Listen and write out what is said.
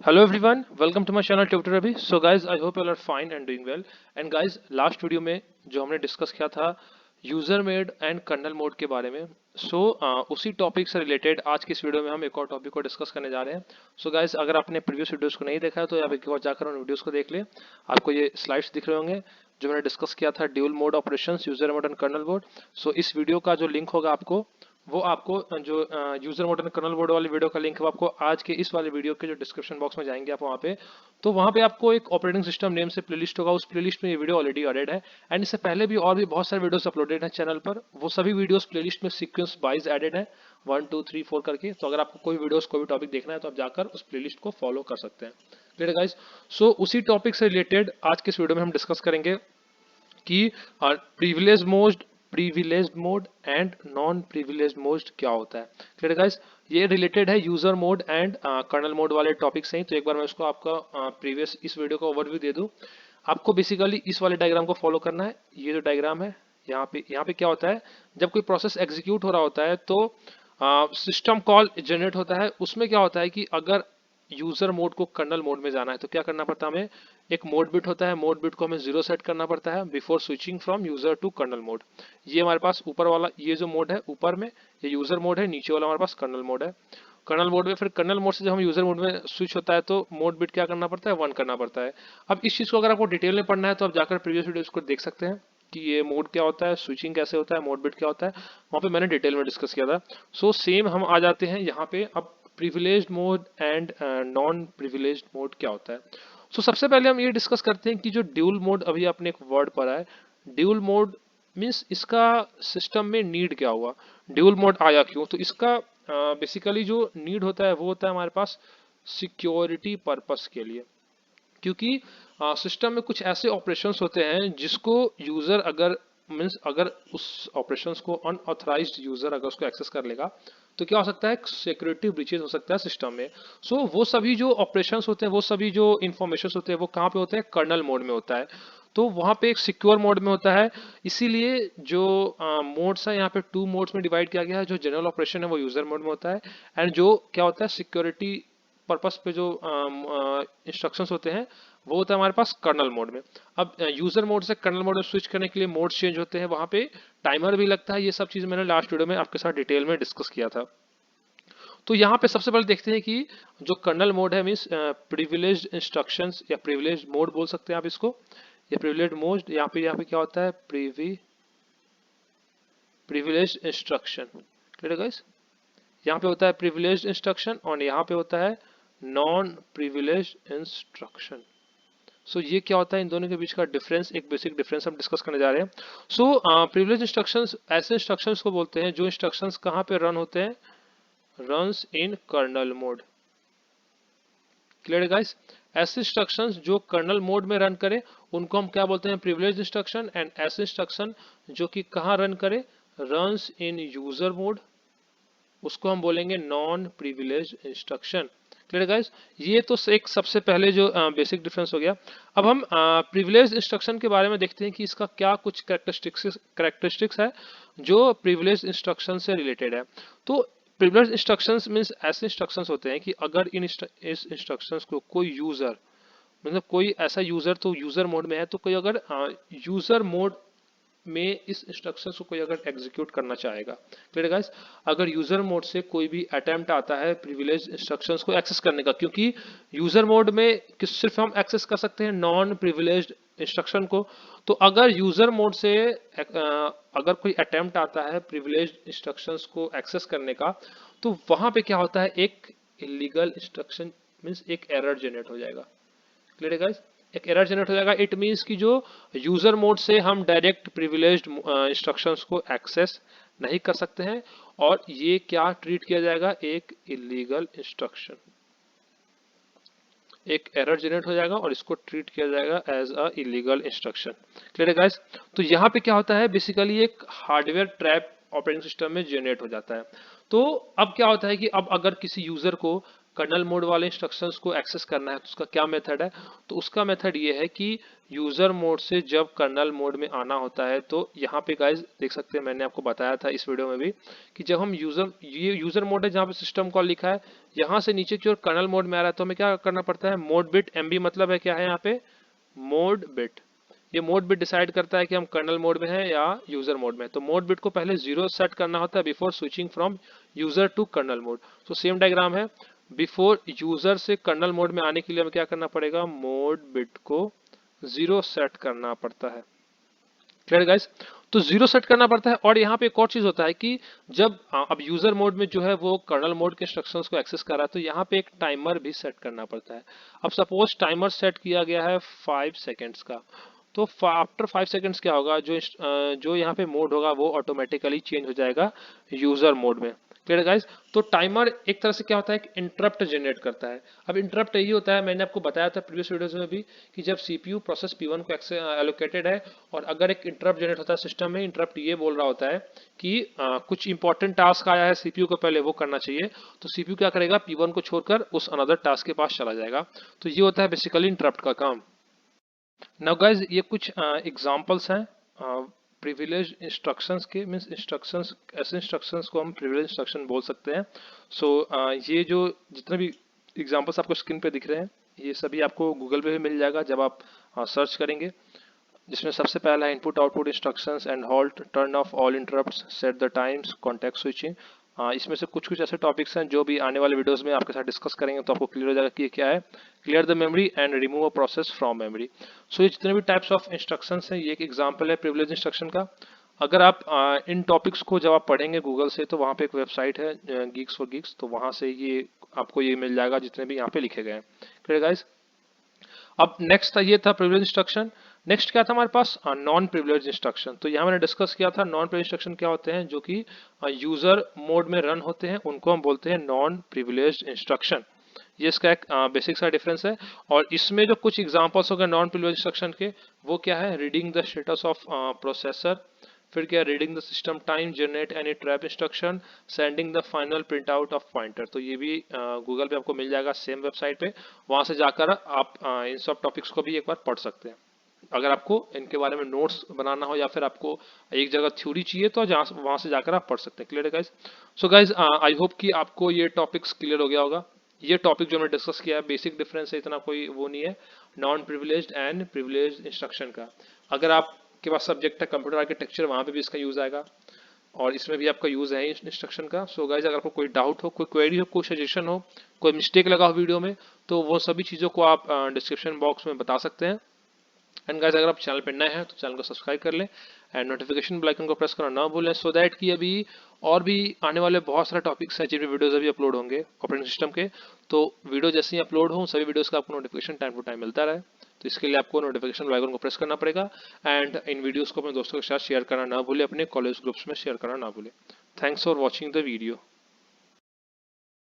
Hello everyone, welcome to my channel Tutor Ravi. So guys, I hope you all are fine and doing well. And guys, last video में जो हमने discuss किया था user made and kernel mode के बारे में, उसी topic से रिलेटेड आज की इस वीडियो में हम एक और टॉपिक को डिस्कस करने जा रहे हैं. सो गाइज, अगर आपने प्रीवियस वीडियोस को नहीं देखा है तो आप एक बार जाकर उन वीडियोस को देख ले. आपको ये स्लाइड्स दिख रहे होंगे जो मैंने डिस्कस किया था, dual mode operations, user mode and kernel mode. So इस वीडियो का जो लिंक होगा आपको, वो आपको जो user mode and kernel mode वाली वीडियो का लिंक है वो आपको आज के इस वाले वीडियो के जो डिस्क्रिप्शन बॉक्स में जाएंगे आप वहाँ पे, तो वहाँ पे आपको एक ऑपरेटिंग सिस्टम नेम से प्लेलिस्ट होगा. उस प्लेलिस्ट में ये वीडियो ऑलरेडी एडेड है एंड इससे पहले भी और भी बहुत सारे वीडियोस अपलोडेड हैं चैनल पर. वो सभी वीडियोस प्लेलिस्ट में सीक्वेंस वाइज एडेड है, 1 2 3 4 करके. तो अगर आपको कोई वीडियोस कोई भी टॉपिक देखना है तो आप जाकर उस प्लेलिस्ट को फॉलो कर सकते हैं. Clear guys? सो उसी टॉपिक से रिलेटेड आज के इस वीडियो में हम डिस्कस करेंगे कि privilege mode and non privilege mode क्या होता है. Clear guys? ये रिलेटेड है user mode and kernel mode वाले टॉपिक से ही. तो एक बार मैं उसको आपका प्रीवियस इस वीडियो का ओवरव्यू दे दूं. आपको बेसिकली इस वाले डायग्राम को फॉलो करना है. ये जो डायग्राम है, यहाँ पे क्या होता है, जब कोई प्रोसेस एग्जीक्यूट हो रहा होता है तो सिस्टम कॉल जनरेट होता है. उसमें क्या होता है कि अगर यूजर मोड को कर्नल मोड में जाना है तो क्या करना पड़ता है हमें, एक मोड बिट होता है, मोड बिट को हमें 0 सेट करना पड़ता है before switching from user to kernel mode. ये हमारे पास ऊपर वाला ये जो मोड है ऊपर में, ये यूजर मोड है. नीचे वाला हमारे पास कर्नल मोड है. कर्नल मोड में फिर कर्नल मोड से जब हम यूजर मोड में स्विच होता है तो मोड बिट क्या करना पड़ता है, 1 करना पड़ता है. अब इस चीज को अगर आपको डिटेल में पढ़ना है तो आप जाकर प्रीवियस वीडियोस को देख सकते हैं कि ये मोड क्या होता है, स्विचिंग कैसे होता है, मोड बिट क्या होता है. वहां पे मैंने डिटेल में डिस्कस किया था. सेम हम आ जाते हैं यहाँ पे. अब privileged mode and non privileged mode क्या होता है. सबसे पहले हम ये डिस्कस करते हैं कि जो ड्यूल मोड अभी आपने एक वर्ड पढ़ा है, ड्यूल मोड मीन्स इसका सिस्टम में नीड क्या हुआ, ड्यूल मोड आया क्यों. तो इसका बेसिकली जो नीड होता है वो होता है हमारे पास सिक्योरिटी पर्पस के लिए. क्योंकि सिस्टम में कुछ ऐसे ऑपरेशंस होते हैं जिसको यूजर अगर मीन्स अगर उस ऑपरेशंस को अनऑथराइज्ड यूजर अगर उसको एक्सेस कर लेगा तो क्या हो सकता है, सिक्योरिटी ब्रीचेस हो सकता है सिस्टम में. वो सभी जो ऑपरेशंस होते हैं, वो सभी जो इंफॉर्मेशन होते हैं, वो कहाँ पे होते हैं, कर्नल मोड में होता है. तो वहां पे एक सिक्योर मोड में होता है. इसीलिए जो मोड्स है यहाँ पे 2 मोड्स में डिवाइड किया गया है. जो जनरल ऑपरेशन है वो यूजर मोड में होता है एंड जो क्या होता है सिक्योरिटी पर्पस पे जो इंस्ट्रक्शंस होते हैं वो होता है हमारे पास कर्नल मोड में. अब यूजर मोड से कर्नल मोड में स्विच करने के लिए मोड्स चेंज होते हैं, वहां पे टाइमर भी लगता है. ये सब चीज मैंने लास्ट वीडियो में आपके साथ डिटेल में डिस्कस किया था. तो यहाँ पे सबसे पहले देखते हैं कि जो कर्नल मोड है मीन्स प्रिविलेज्ड इंस्ट्रक्शंस या प्रिविलेज्ड मोड बोल सकते हैं आप इसको, या प्रिविलेज्ड मोड. यहाँ पे क्या होता है, प्रिविलेज्ड इंस्ट्रक्शन. Clear guys? यहाँ पे होता है प्रिविलेज्ड इंस्ट्रक्शन और यहाँ पे होता है नॉन प्रिविलेज्ड इंस्ट्रक्शन. ये क्या होता है, इन दोनों के बीच का डिफरेंस, एक बेसिक डिफरेंस हम डिस्कस करने जा रहे हैं. प्रिविलेज इंस्ट्रक्शंस ऐसे इंस्ट्रक्शंस को बोलते हैं जो इंस्ट्रक्शंस कहाँ पे रन होते हैं, runs in kernel mode. Clear guys? ऐसे इंस्ट्रक्शंस जो कर्नल मोड में रन करे उनको हम क्या बोलते हैं, प्रिविलेज इंस्ट्रक्शन. एंड ऐसे इंस्ट्रक्शन जो कि कहाँ रन करे, रन्स इन यूजर मोड, उसको हम बोलेंगे non privilege instruction. Clear guys? ये तो एक सबसे पहले जो बेसिक डिफरेंस हो गया. अब हम प्रिविलेज इंस्ट्रक्शन के बारे में देखते हैं कि इसका क्या कुछ कैरेक्टरिस्टिक्स है जो प्रिविलेज इंस्ट्रक्शन से रिलेटेड है. तो प्रिविलेज इंस्ट्रक्शंस मींस ऐसे इंस्ट्रक्शंस होते हैं कि अगर इस इंस्ट्रक्शंस को कोई यूजर, मतलब कोई ऐसा यूजर तो यूजर मोड में है, तो कोई अगर यूजर मोड में इस इंस्ट्रक्शंस को कोई अगर एग्जीक्यूट करना चाहेगा. Clear guys? अगर यूजर मोड से कोई भी अटेम्प्ट आता है प्रिविलेज इंस्ट्रक्शंस को एक्सेस करने का, क्योंकि यूजर मोड में सिर्फ हम एक्सेस कर सकते हैं नॉन प्रिविलेज्ड इंस्ट्रक्शन को. तो अगर यूजर मोड से अगर कोई अटेम्प्ट आता है प्रिविलेज्ड इंस्ट्रक्शंस को एक्सेस करने का, तो वहां पे क्या होता है, एक इलीगल इंस्ट्रक्शन मीन्स एक एरर जनरेट हो जाएगा. Clear guys? एक एरर जनरेट हो जाएगा. इट मींस कि जो यूजर मोड से हम डायरेक्ट प्रिविलेज्ड इंस्ट्रक्शंस को एक्सेस नहीं कर सकते हैं और ये क्या ट्रीट किया जाएगा, एक इलीगल इंस्ट्रक्शन. एक एरर जनरेट हो जाएगा और इसको ट्रीट किया जाएगा as a illegal instruction. Clear है गाइस? तो यहाँ पे क्या होता है, बेसिकली एक हार्डवेयर ट्रैप ऑपरेटिंग सिस्टम में जनरेट हो जाता है. तो अब क्या होता है कि अब अगर किसी यूजर को कर्नल मोड वाले इंस्ट्रक्शंस को एक्सेस करना है तो उसका क्या मेथड है, तो उसका मेथड ये है कि यूजर मोड से जब कर्नल मोड में आना होता है तो यहाँ पे गाइज देख सकते हैं, मैंने आपको बताया था इस वीडियो में भी कि जब हम ये यूजर मोड है जहाँ पे सिस्टम कॉल लिखा है, यहाँ से नीचे की ओर कर्नल मोड में आ रहा है तो हमें क्या करना पड़ता है, मोड बिट एमबी मतलब है क्या है यहाँ पे, मोड बिट। ये मोड बिट डिसाइड करता है कि हम कर्नल मोड में हैं या यूजर मोड में। तो मोड बिट को पहले 0 सेट करना होता है before switching from user to kernel mode. तो सेम डायग्राम है, बिफोर यूजर से कर्नल मोड में आने के लिए हमें क्या करना पड़ेगा, मोड बिट को 0 सेट करना पड़ता है। क्लियर गाइस, तो 0 सेट करना पड़ता है। और यहाँ पे एक और चीज होता है कि जब अब यूजर मोड में जो है वो कर्नल मोड के इंस्ट्रक्शंस को एक्सेस कर रहा है तो यहाँ पे एक टाइमर भी सेट करना पड़ता है। अब सपोज टाइमर सेट किया गया है 5 सेकेंड्स का, तो आफ्टर 5 सेकेंड्स क्या होगा, जो यहाँ पे मोड होगा वो ऑटोमेटिकली चेंज हो जाएगा यूजर मोड में। क्लियर गाइस, तो टाइमर एक तरह से क्या होता है, एक इंटरप्ट जनरेट करता है। अब इंटरप्ट यही होता है, मैंने आपको बताया था प्रीवियस वीडियोस में भी कि जब सीपीयू प्रोसेस P1 को एलोकेटेड है और अगर एक इंटरप्ट जनरेट होता है सिस्टम में, इंटरप्ट ये बोल रहा होता है कि कुछ इंपॉर्टेंट टास्क आया है सीपीयू को पहले वो करना चाहिए, तो सीपीयू क्या करेगा, P1 को छोड़कर उस अनदर टास्क के पास चला जाएगा। तो ये होता है बेसिकली इंटरप्ट का काम। नाउ गाइस, ये कुछ एग्जांपल्स हैं प्रिविलेज इंस्ट्रक्शंस के, मींस इंस्ट्रक्शंस, ऐसे इंस्ट्रक्शंस को हम प्रिविलेज इंस्ट्रक्शन बोल सकते हैं। सो ये जो जितने भी एग्जांपल्स आपको स्क्रीन पे दिख रहे हैं ये सभी आपको गूगल पे भी मिल जाएगा जब आप सर्च करेंगे, जिसमें सबसे पहला है input output instructions and halt, turn off all interrupts, set the times, context switching. इसमें से कुछ कुछ ऐसे टॉपिक्स हैं जो भी आने वाले वीडियोस में आपके साथ डिस्कस करेंगे तो आपको क्लियर हो जाएगा कि ये क्या है। Clear the memory and remove a process from memory. So ये जितने भी टाइप्स ऑफ इंस्ट्रक्शंस हैं ये एक एग्जांपल है प्रिविलेज इंस्ट्रक्शन का। अगर आप इन टॉपिक्स को जब आप पढ़ेंगे गूगल से तो वहाँ पे एक वेबसाइट है गीक्स फॉर गीक्स, तो वहाँ से ये आपको ये मिल जाएगा जितने भी यहाँ पे लिखे गए हैं। क्लियर गाइस, अब नेक्स्ट था, ये था प्रिविलेज इंस्ट्रक्शन। नेक्स्ट क्या था हमारे पास, नॉन प्रिविलेज इंस्ट्रक्शन। तो यहाँ मैंने डिस्कस किया था नॉन प्रिविलेज इंस्ट्रक्शन क्या होते हैं, जो कि यूजर मोड में रन होते हैं उनको हम बोलते हैं नॉन प्रिविलेज इंस्ट्रक्शन। ये इसका एक बेसिक सा डिफरेंस है। और इसमें जो कुछ एग्जांपल्स हो गए नॉन प्रिविलेज इंस्ट्रक्शन के, वो क्या है, reading the status of processor, फिर क्या, reading the system time, generate any trap instruction, sending the final print out of pointer. तो ये भी गूगल पे आपको मिल जाएगा सेम वेबसाइट पे, वहां से जाकर आप इन सब टॉपिक्स को भी एक बार पढ़ सकते हैं। अगर आपको इनके बारे में नोट्स बनाना हो या फिर आपको एक जगह थ्योरी चाहिए तो वहां से जाकर आप पढ़ सकते हैं। क्लियर है guys, so guys I hope कि आपको ये टॉपिक्स क्लियर हो गया होगा। ये टॉपिक जो हमने डिस्कस किया है बेसिक डिफरेंस है, इतना कोई वो नहीं है non privileged and privileged instruction का। अगर आपके पास सब्जेक्ट है कंप्यूटर आर्किटेक्चर, वहां पे भी इसका यूज आएगा और इसमें भी आपका यूज है इंस्ट्रक्शन का। सो गाइज अगर आपको कोई डाउट हो, कोई क्वेरी हो, कोई सजेशन हो, कोई मिस्टेक लगा हो वीडियो में, तो वो सभी चीज़ों को आप डिस्क्रिप्शन बॉक्स में बता सकते हैं। एंड गाइस अगर आप चैनल पे नए हैं तो चैनल को सब्सक्राइब कर लें एंड नोटिफिकेशन बेल आइकन को प्रेस करना ना भूलें, सो दैट कि अभी और भी आने वाले बहुत सारे टॉपिक्स हैं जिन पे वीडियोस अभी अपलोड होंगे ऑपरेटिंग सिस्टम के, तो वीडियो जैसे ही अपलोड हो सभी वीडियोस का आपको नोटिफिकेशन टाइम टू टाइम मिलता रहे। तो इसके लिए आपको नोटिफिकेशन बेल आइकन को प्रेस करना पड़ेगा एंड इन वीडियोस को अपने दोस्तों के साथ शेयर करना ना भूलें, अपने कॉलेज ग्रुप्स में शेयर करना ना भूलें। Thanks for watching the video.